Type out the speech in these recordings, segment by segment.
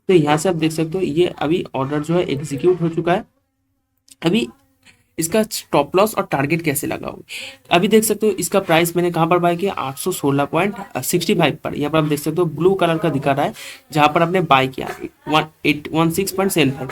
तो यहाँ से आप देख सकते हो ये अभी ऑर्डर जो है एग्जीक्यूट हो चुका है। अभी इसका स्टॉप लॉस और टारगेट कैसे लगाओगे, अभी देख सकते हो इसका प्राइस मैंने कहाँ पर बाय किया, 816.65 पर। यहाँ पर आप देख सकते हो ब्लू कलर का दिखा रहा है जहाँ पर आपने बाय किया 1816.75।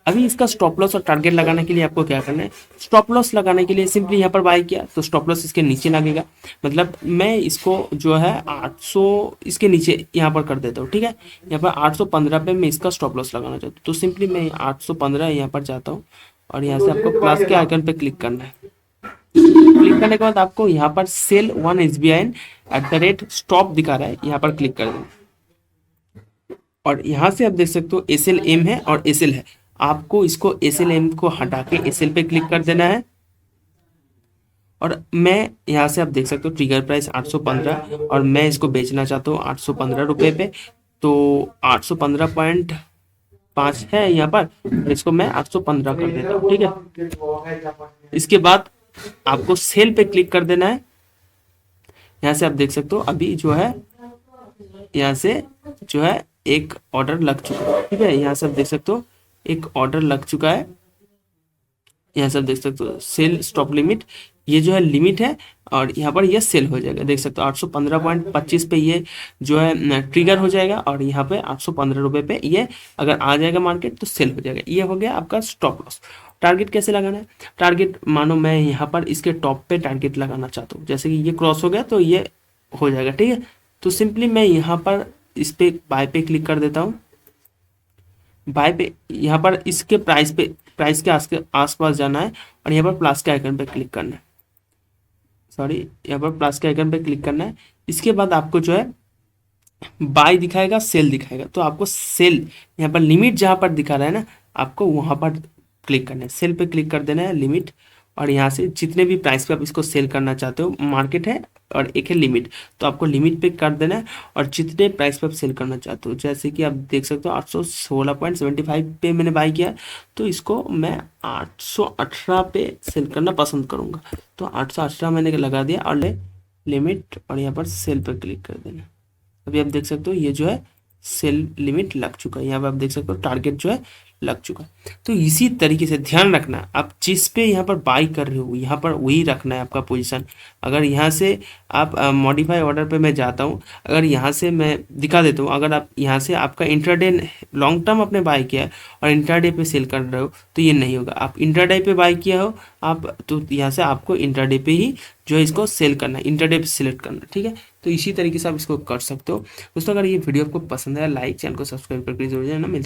अभी इसका स्टॉप लॉस और टारगेट लगाने के लिए आपको क्या करना है, स्टॉप लॉस लगाने के लिए सिंपली यहाँ पर बाय किया तो स्टॉप लॉस इसके नीचे लगेगा। मतलब मैं इसको जो है 800 इसके नीचे यहाँ पर कर देता हूँ, ठीक है। यहाँ पर 815 पे मैं इसका स्टॉप लॉस लगाना चाहता हूँ, तो सिंपली मैं 815 यहाँ पर जाता हूँ और यहाँ से आपको प्लस के आइकन पे क्लिक करना है। क्लिक करने के बाद आपको यहाँ पर सेल 1 SBIN @ स्टॉप दिखा रहा है, यहाँ पर क्लिक कर देना। और यहाँ से आप देख सकते हो SLM है और SL है, आपको इसको SLM को हटा के SL पे क्लिक कर देना है। और मैं यहाँ से आप देख सकते हो ट्रिगर प्राइस 815 और मैं इसको बेचना चाहता हूँ 815 रुपये पे, तो 815.5 है यहाँ पर, इसको मैं 815 कर देता हूँ, ठीक है। इसके बाद आपको सेल पे क्लिक कर देना है। यहाँ से आप देख सकते हो अभी जो है यहाँ से जो है एक ऑर्डर लग चुका है, ठीक है। यहाँ से आप देख सकते हो एक ऑर्डर लग चुका है। यहाँ से आप देख सकते हो सेल स्टॉप लिमिट, ये जो है लिमिट है और यहाँ पर ये सेल हो जाएगा। देख सकते हो 815.25 पे ये जो है ट्रिगर हो जाएगा और यहाँ पे 815 रुपये पे ये अगर आ जाएगा मार्केट तो सेल हो जाएगा। ये हो गया आपका स्टॉप लॉस। टारगेट कैसे लगाना है, टारगेट मानो मैं यहाँ पर इसके टॉप पे टारगेट लगाना चाहता हूँ, जैसे कि ये क्रॉस हो गया तो ये हो जाएगा, ठीक है। तो सिंपली मैं यहाँ पर इस पे बाय पे क्लिक कर देता हूँ। बाय पे यहाँ पर इसके प्राइस के आसपास जाना है और यहाँ पर प्लस के आइकन पे क्लिक करना है, सॉरी यहाँ पर प्लस के आइकन पे क्लिक करना है। इसके बाद आपको जो है बाय दिखाएगा, सेल दिखाएगा, तो आपको सेल यहाँ पर लिमिट जहाँ पर दिखा रहा है ना, आपको वहाँ पर क्लिक करना है, सेल पे क्लिक कर देना है लिमिट। और यहाँ से जितने भी प्राइस पे आप इसको सेल करना चाहते हो, मार्केट है और एक है लिमिट, तो आपको लिमिट पे कर देना है। और जितने प्राइस पे आप सेल करना चाहते हो, जैसे कि आप देख सकते हो 816.75 पे मैंने बाय किया, तो इसको मैं 818 पे सेल करना पसंद करूँगा, तो 818 मैंने लगा दिया और लिमिट और यहाँ पर सेल पर क्लिक कर देना। अभी आप देख सकते हो ये जो है सेल लिमिट लग चुका है, यहाँ पर आप देख सकते हो टारगेट जो है लग चुका है। तो इसी तरीके से ध्यान रखना, आप जिस पे यहाँ पर बाई कर रहे हो यहाँ पर वही रखना है आपका पोजीशन। अगर यहाँ से आप मॉडिफाई ऑर्डर पे मैं जाता हूँ, अगर यहाँ से मैं दिखा देता हूँ, अगर आप यहाँ से आपका इंट्राडे लॉन्ग टर्म आपने बाई किया है और इंट्राडे पे सेल कर रहे हो तो ये नहीं होगा। आप इंट्राडे पे बाई किया हो आप, तो यहाँ से आपको इंट्राडे पे ही जो है इसको सेल करना है, इंट्राडे पे सिलेक्ट करना है, ठीक है। तो इसी तरीके से आप इसको कर सकते हो। दोस्तों अगर ये वीडियो आपको पसंद आया, लाइक चैनल को सब्सक्राइब करके जरूर जाना। मिलते हैं